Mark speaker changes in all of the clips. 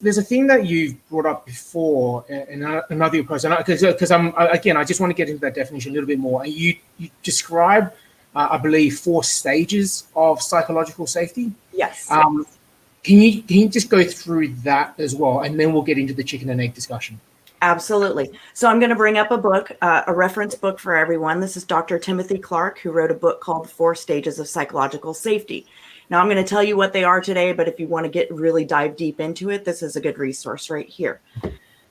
Speaker 1: There's a thing that you've brought up before in another post, because I just want to get into that definition a little bit more. And you describe, I believe, 4 stages of psychological safety.
Speaker 2: Yes.
Speaker 1: Can you just go through that as well, and then we'll get into the chicken and egg discussion?
Speaker 2: Absolutely. So I'm going to bring up a book, a reference book for everyone. This is Dr. Timothy Clark, who wrote a book called 4 Stages of Psychological Safety. Now, I'm going to tell you what they are today, but if you want to really dive deep into it, this is a good resource right here.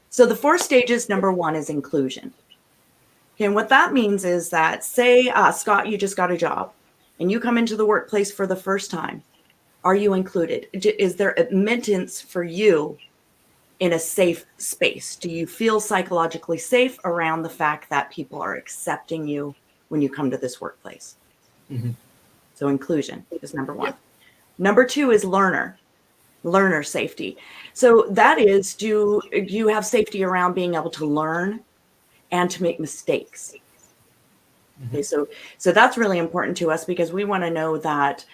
Speaker 2: So the 4 stages, number 1 is inclusion. Okay, and what that means is that, say, Scott, you just got a job and you come into the workplace for the first time. Are you included? Is there admittance for you in a safe space? Do you feel psychologically safe around the fact that people are accepting you when you come to this workplace?
Speaker 1: Mm-hmm.
Speaker 2: So inclusion is number 1. Number 2 is learner safety. So that is, do you have safety around being able to learn and to make mistakes? Mm-hmm. Okay, so that's really important to us, because we want to know that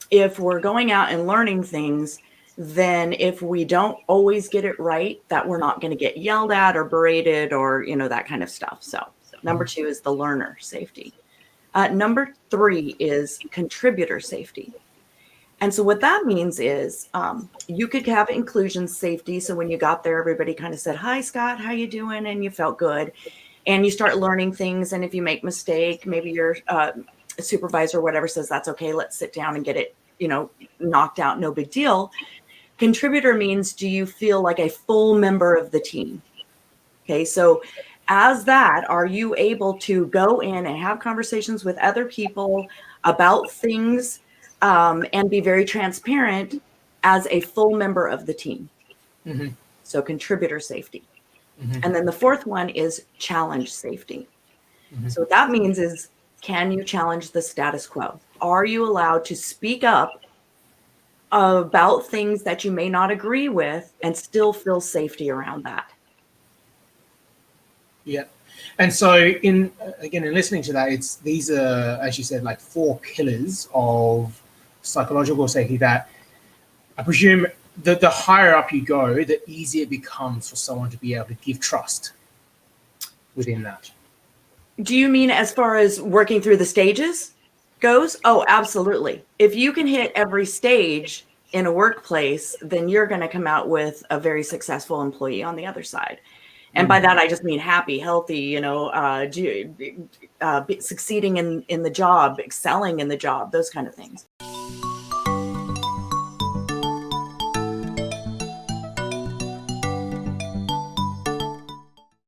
Speaker 2: if we're going out and learning things, then if we don't always get it right, that we're not going to get yelled at or berated or, that kind of stuff. So number 2 is the learner safety. Number 3 is contributor safety. And so what that means is you could have inclusion safety. So when you got there, everybody kind of said, "Hi, Scott, how you doing?" And you felt good. And you start learning things. And if you make a mistake, maybe your supervisor or whatever says, "That's okay, let's sit down and get it, knocked out, no big deal." Contributor means, do you feel like a full member of the team? Okay, so as that, are you able to go in and have conversations with other people about things and be very transparent as a full member of the team?
Speaker 1: Mm-hmm.
Speaker 2: So contributor safety.
Speaker 1: Mm-hmm.
Speaker 2: And then the 4th one is challenge safety. Mm-hmm. So what that means is, can you challenge the status quo? Are you allowed to speak up about things that you may not agree with and still feel safety around that?
Speaker 1: Yeah. And so in listening to that, these are, as you said, like 4 pillars of psychological safety that I presume that the higher up you go, the easier it becomes for someone to be able to give trust within that.
Speaker 2: Do you mean as far as working through the stages goes? Oh, absolutely. If you can hit every stage in a workplace, then you're going to come out with a very successful employee on the other side. And by that, I just mean happy, healthy, succeeding in the job, excelling in the job, those kind of things.